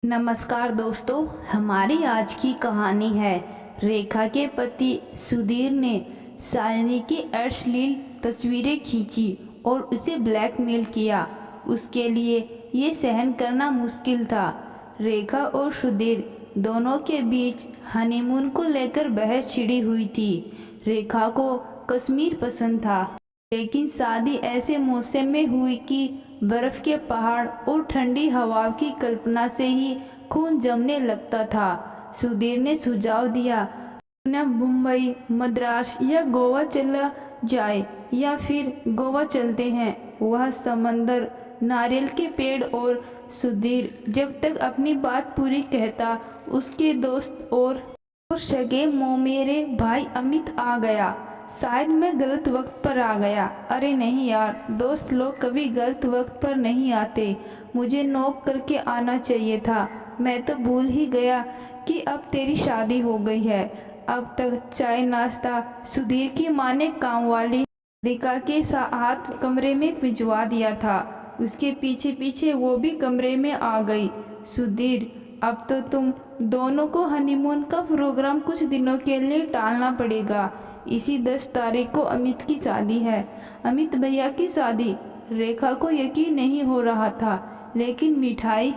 नमस्कार दोस्तों, हमारी आज की कहानी है रेखा के पति सुधीर ने शालिनी की अश्लील तस्वीरें खींची और उसे ब्लैकमेल किया। उसके लिए ये सहन करना मुश्किल था। रेखा और सुधीर दोनों के बीच हनीमून को लेकर बहस छिड़ी हुई थी। रेखा को कश्मीर पसंद था, लेकिन शादी ऐसे मौसम में हुई कि बर्फ के पहाड़ और ठंडी हवा की कल्पना से ही खून जमने लगता था। सुधीर ने सुझाव दिया, न मुंबई, मद्रास या गोवा चला जाए, या फिर गोवा चलते हैं। वह समंदर, नारियल के पेड़ और सुधीर जब तक अपनी बात पूरी कहता, उसके दोस्त और सगे मौमेरे भाई अमित आ गया। शायद मैं गलत वक्त पर आ गया। अरे नहीं यार, दोस्त लोग कभी गलत वक्त पर नहीं आते। मुझे नॉक करके आना चाहिए था। मैं तो भूल ही गया कि अब तेरी शादी हो गई है। अब तक चाय नाश्ता सुधीर की माँ ने काम वाली रिका के साथ कमरे में भिजवा दिया था। उसके पीछे पीछे वो भी कमरे में आ गई। सुधीर, अब तो तुम दोनों को हनीमून का प्रोग्राम कुछ दिनों के लिए टालना पड़ेगा। इसी 10 तारीख को अमित की शादी है, अमित भैया की शादी। रेखा को यकीन नहीं हो रहा था, लेकिन मिठाई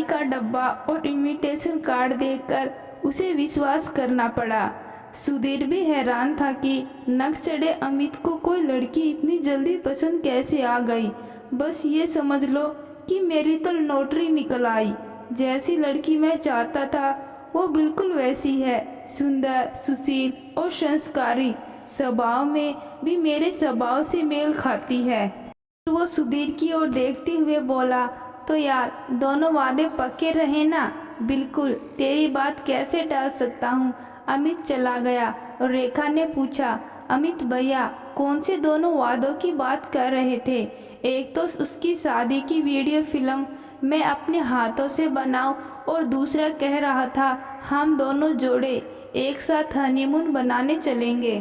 का डब्बा और इनविटेशन कार्ड देखकर उसे विश्वास करना पड़ा। सुधीर भी हैरान था कि नक चढ़े अमित को कोई लड़की इतनी जल्दी पसंद कैसे आ गई। बस ये समझ लो कि मेरी तो लॉटरी निकल आई। जैसी लड़की मैं चाहता था वो बिल्कुल वैसी है, सुंदर, सुशील और संस्कारी। स्वभाव में भी मेरे स्वभाव से मेल खाती है। वो सुधीर की ओर देखते हुए बोला, तो यार दोनों वादे पक्के रहे ना? बिल्कुल, तेरी बात कैसे टाल सकता हूँ। अमित चला गया और रेखा ने पूछा, अमित भैया कौन से दोनों वादों की बात कर रहे थे? एक तो उसकी शादी की वीडियो फिल्म मैं अपने हाथों से बनाऊं, और दूसरा कह रहा था हम दोनों जोड़े एक साथ हनीमून बनाने चलेंगे।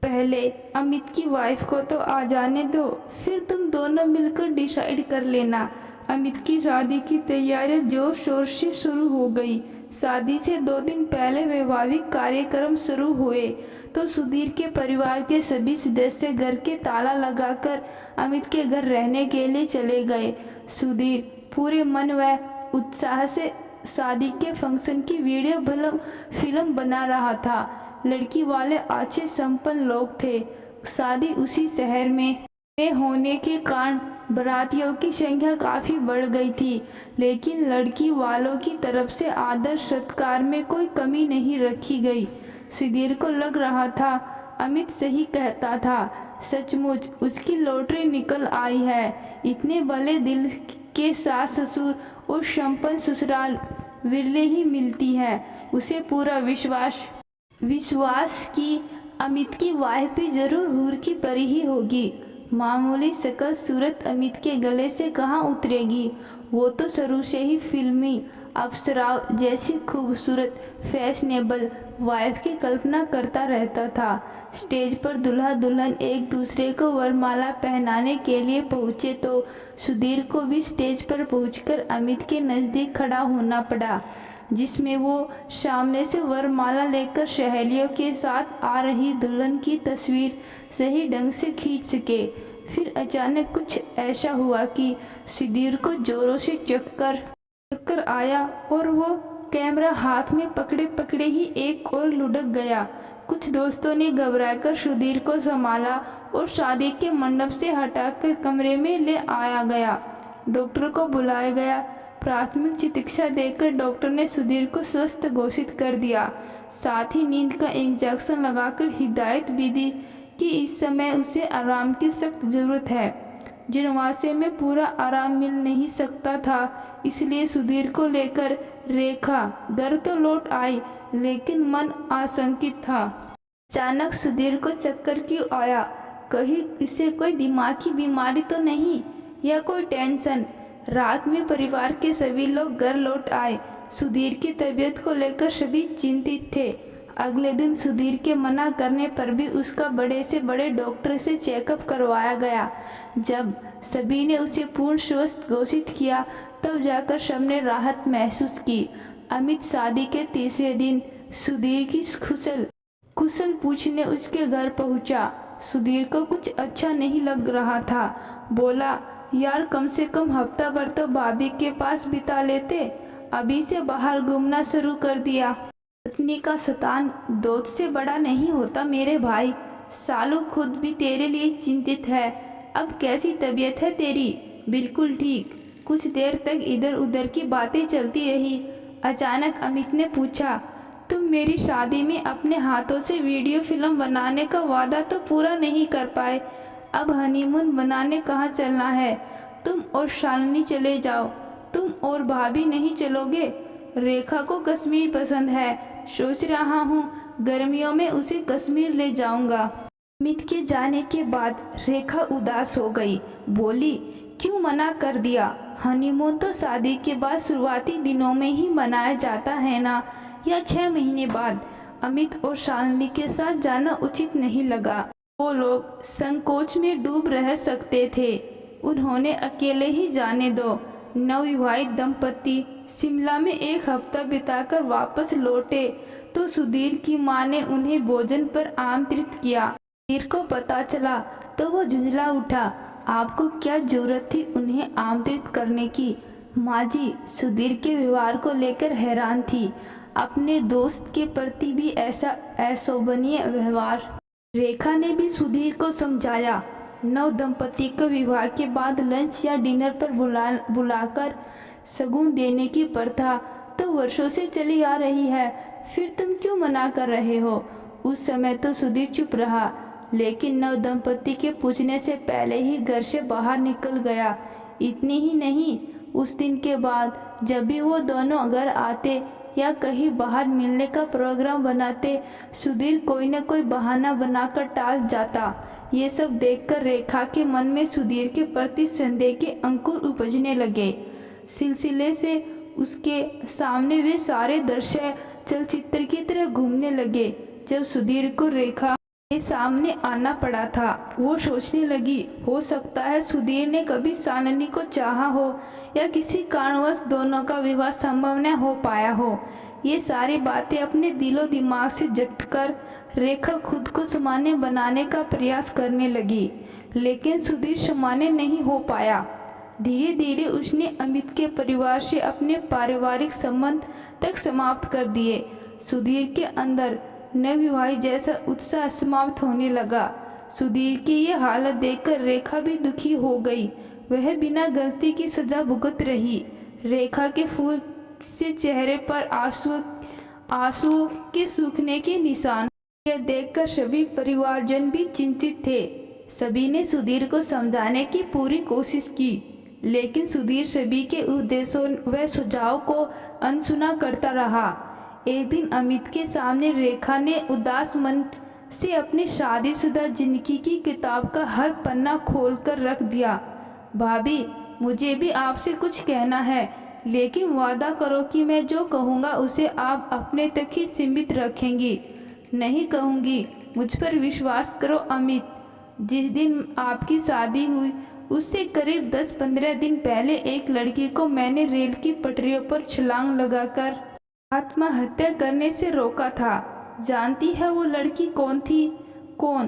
पहले अमित की वाइफ को तो आ जाने दो, फिर तुम दोनों मिलकर डिसाइड कर लेना। अमित की शादी की तैयारियां जोर शोर से शुरू हो गई। शादी से 2 दिन पहले वैवाहिक कार्यक्रम शुरू हुए तो सुधीर के परिवार के सभी सदस्य घर के ताला लगाकर अमित के घर रहने के लिए चले गए। सुधीर पूरे मन व उत्साह से शादी के फंक्शन की वीडियो फिल्म बना रहा था। लड़की वाले अच्छे संपन्न लोग थे। शादी उसी शहर में होने के कारण बारातियों की संख्या काफ़ी बढ़ गई थी, लेकिन लड़की वालों की तरफ से आदर सत्कार में कोई कमी नहीं रखी गई। सुधीर को लग रहा था अमित सही कहता था। सचमुच उसकी लॉटरी निकल आई है। इतने भले दिल के सास ससुर और संपन्न ससुराल विरले ही मिलती है। उसे पूरा विश्वास कि अमित की वाइफ भी जरूर हूर की परी ही होगी। मामूली शकल सूरत अमित के गले से कहाँ उतरेगी। वो तो शुरू से ही फिल्मी अप्सराओं जैसी खूबसूरत फैशनेबल वाइफ की कल्पना करता रहता था। स्टेज पर दूल्हा दुल्हन एक दूसरे को वरमाला पहनाने के लिए पहुँचे तो सुधीर को भी स्टेज पर पहुंचकर अमित के नज़दीक खड़ा होना पड़ा, जिसमें वो सामने से वरमाला लेकर सहेलियों के साथ आ रही दुल्हन की तस्वीर सही ढंग से खींच सके। फिर अचानक कुछ ऐसा हुआ कि सुधीर को जोरों से चक्कर आया और वो कैमरा हाथ में पकड़े ही एक और लुढ़क गया। कुछ दोस्तों ने घबराकर सुधीर को संभाला और शादी के मंडप से हटाकर कमरे में ले आया गया। डॉक्टर को बुलाया गया। प्राथमिक चिकित्सा देकर डॉक्टर ने सुधीर को स्वस्थ घोषित कर दिया। साथ ही नींद का इंजेक्शन लगाकर हिदायत भी दी कि इस समय उसे आराम की सख्त ज़रूरत है। जिनवासे में पूरा आराम मिल नहीं सकता था, इसलिए सुधीर को लेकर रेखा घर तो लौट आई, लेकिन मन आशंकित था। अचानक सुधीर को चक्कर क्यों आया? कहीं इसे कोई दिमागी बीमारी तो नहीं, या कोई टेंशन? रात में परिवार के सभी लोग घर लौट आए। सुधीर की तबीयत को लेकर सभी चिंतित थे। अगले दिन सुधीर के मना करने पर भी उसका बड़े से बड़े डॉक्टर से चेकअप करवाया गया। जब सभी ने उसे पूर्ण स्वस्थ घोषित किया तब जाकर सबने राहत महसूस की। अमित शादी के तीसरे दिन सुधीर की कुशल पूछने उसके घर पहुंचा। सुधीर को कुछ अच्छा नहीं लग रहा था। बोला, यार कम से कम हफ्ता भर तो भाभी के पास बिता लेते, अभी से बाहर घूमना शुरू कर दिया। पत्नी का शैतान दोस्त से बड़ा नहीं होता मेरे भाई। सालू खुद भी तेरे लिए चिंतित है। अब कैसी तबीयत है तेरी? बिल्कुल ठीक। कुछ देर तक इधर उधर की बातें चलती रही। अचानक अमित ने पूछा, तुम मेरी शादी में अपने हाथों से वीडियो फिल्म बनाने का वादा तो पूरा नहीं कर पाए, अब हनीमून बनाने कहाँ चलना है? तुम और शालिनी चले जाओ, तुम और भाभी नहीं चलोगे? रेखा को कश्मीर पसंद है, सोच रहा हूँ गर्मियों में उसे कश्मीर ले जाऊंगा। अमित के जाने के बाद रेखा उदास हो गई। बोली, क्यों मना कर दिया? हनीमून तो शादी के बाद शुरुआती दिनों में ही मनाया जाता है ना, या 6 महीने बाद? अमित और शालिनी के साथ जाना उचित नहीं लगा। वो लोग संकोच में डूब रह सकते थे। उन्होंने अकेले ही जाने दो। नवविवाहित दंपति शिमला में 1 हफ्ता बिताकर वापस लौटे तो सुधीर की मां ने उन्हें भोजन पर आमंत्रित किया। सुधीर को पता चला तो वो झुंझला उठा। आपको क्या जरूरत थी उन्हें आमंत्रित करने की? माँ जी सुधीर के व्यवहार को लेकर हैरान थी। अपने दोस्त के प्रति भी ऐसा अशोभनीय व्यवहार। रेखा ने भी सुधीर को समझाया। नव दंपति को विवाह के बाद लंच या डिनर पर बुलाकर शगुन देने की प्रथा तो वर्षों से चली आ रही है, फिर तुम क्यों मना कर रहे हो? उस समय तो सुधीर चुप रहा, लेकिन नव दंपति के पूछने से पहले ही घर से बाहर निकल गया। इतनी ही नहीं, उस दिन के बाद जब भी वो दोनों घर आते या कहीं बाहर मिलने का प्रोग्राम बनाते, सुधीर कोई न कोई बहाना बनाकर टाल जाता। ये सब देखकर रेखा के मन में सुधीर के प्रति संदेह के अंकुर उपजने लगे। सिलसिले से उसके सामने वे सारे दृश्य चलचित्र की तरह घूमने लगे। जब सुधीर को रेखा के सामने आना पड़ा था, वो सोचने लगी, हो सकता है सुधीर ने कभी शालिनी को चाहा हो या किसी कारणवश दोनों का विवाह संभव न हो पाया हो। ये सारी बातें अपने दिलो दिमाग से झटकर रेखा खुद को सामान्य बनाने का प्रयास करने लगी, लेकिन सुधीर सामान्य नहीं हो पाया। धीरे धीरे उसने अमित के परिवार से अपने पारिवारिक संबंध तक समाप्त कर दिए। सुधीर के अंदर नवविवाहित जैसा उत्साह समाप्त होने लगा। सुधीर की ये हालत देखकर रेखा भी दुखी हो गई। वह बिना गलती की सजा भुगत रही। रेखा के फूल से चेहरे पर आंसुओं के सूखने के निशान। यह देखकर सभी परिवारजन भी चिंतित थे। सभी ने सुधीर को समझाने की पूरी कोशिश की, लेकिन सुधीर सभी के उद्देश्यों व सुझाव को अनसुना करता रहा। एक दिन अमित के सामने रेखा ने उदास मन से अपनी शादीशुदा जिंदगी की किताब का हर पन्ना खोलकर रख दिया। भाभी, मुझे भी आपसे कुछ कहना है, लेकिन वादा करो कि मैं जो कहूँगा उसे आप अपने तक ही सीमित रखेंगी। नहीं कहूँगी, मुझ पर विश्वास करो अमित। जिस दिन आपकी शादी हुई उससे करीब 10-15 दिन पहले एक लड़की को मैंने रेल की पटरियों पर छलांग लगाकर आत्महत्या करने से रोका था। जानती है वो लड़की कौन थी? कौन?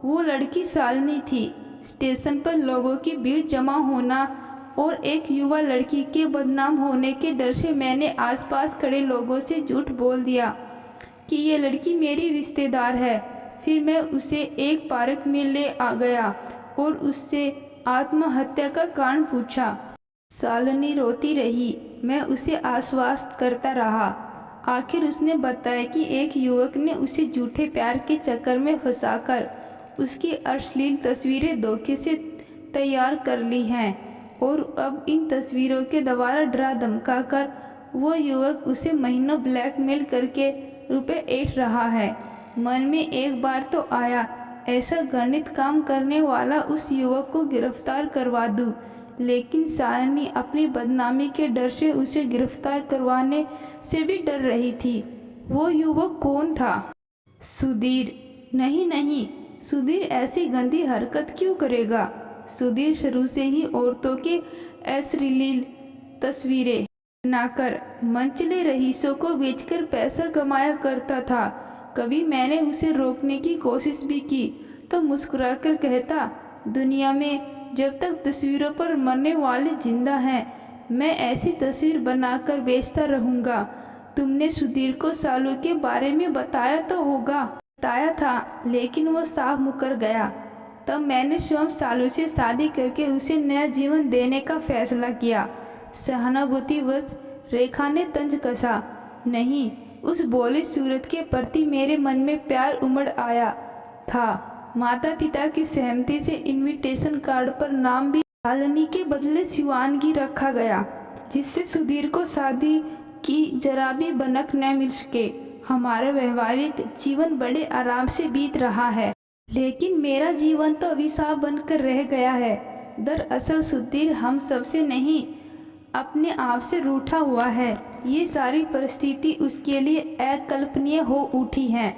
वो लड़की शालिनी थी। स्टेशन पर लोगों की भीड़ जमा होना और एक युवा लड़की के बदनाम होने के डर से मैंने आसपास खड़े लोगों से झूठ बोल दिया कि ये लड़की मेरी रिश्तेदार है। फिर मैं उसे एक पार्क में ले आ गया और उससे आत्महत्या का कारण पूछा। शालिनी रोती रही। मैं उसे आश्वस्त करता रहा। आखिर उसने बताया कि एक युवक ने उसे झूठे प्यार के चक्कर में फंसाकर उसकी अश्लील तस्वीरें धोखे से तैयार कर ली हैं और अब इन तस्वीरों के द्वारा डरा धमका कर वो युवक उसे महीनों ब्लैकमेल करके रुपए ऐंठ रहा है। मन में एक बार तो आया, ऐसा घृणित काम करने वाला उस युवक को गिरफ्तार करवा दूं, लेकिन शालिनी अपनी बदनामी के डर से उसे गिरफ्तार करवाने से भी डर रही थी। वो युवक कौन था? सुधीर। नहीं नहीं, सुधीर ऐसी गंदी हरकत क्यों करेगा? सुधीर शुरू से ही औरतों के अश्लील तस्वीरें बनाकर मंचले रईसों को बेचकर पैसा कमाया करता था। कभी मैंने उसे रोकने की कोशिश भी की तो मुस्कुराकर कहता, दुनिया में जब तक तस्वीरों पर मरने वाले जिंदा हैं, मैं ऐसी तस्वीर बनाकर बेचता रहूँगा। तुमने सुधीर को सालों के बारे में बताया तो होगा? बताया था, लेकिन वो साफ मुकर गया। तब मैंने स्वयं सालों से शादी करके उसे नया जीवन देने का फैसला किया। सहानुभूतिवश रेखा ने तंज कसा। नहीं, उस बोली सूरत के प्रति मेरे मन में प्यार उमड़ आया था। माता पिता की सहमति से इनविटेशन कार्ड पर नाम भी शालिनी के बदले शिवांगी रखा गया, जिससे सुधीर को शादी की जरा भी भनक न मिल सके। हमारा वैवाहिक जीवन बड़े आराम से बीत रहा है, लेकिन मेरा जीवन तो अभिशाप बनकर रह गया है। दरअसल सुधीर हम सबसे नहीं, अपने आप से रूठा हुआ है। ये सारी परिस्थिति उसके लिए अकल्पनीय हो उठी है।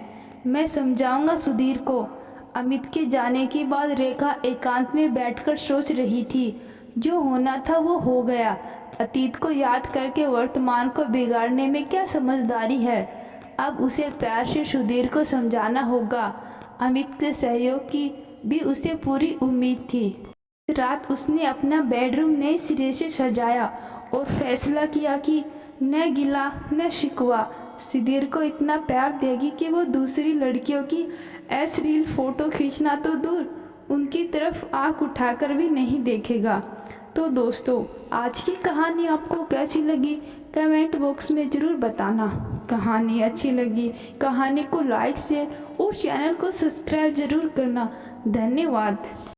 मैं समझाऊंगा सुधीर को। अमित के जाने के बाद रेखा एकांत में बैठकर सोच रही थी। जो होना था वो हो गया। अतीत को याद करके वर्तमान को बिगाड़ने में क्या समझदारी है। अब उसे प्यार से सुधीर को समझाना होगा। अमित के सहयोग की भी उसे पूरी उम्मीद थी। रात उसने अपना बेडरूम नए सिरे से सजाया और फैसला किया कि न गिला न शिकवा। सुधीर को इतना प्यार देगी कि वो दूसरी लड़कियों की अश्लील फोटो खींचना तो दूर, उनकी तरफ आंख उठाकर भी नहीं देखेगा। तो दोस्तों, आज की कहानी आपको कैसी लगी कमेंट बॉक्स में ज़रूर बताना। कहानी अच्छी लगी, कहानी को लाइक शेयर और चैनल को सब्सक्राइब जरूर करना। धन्यवाद।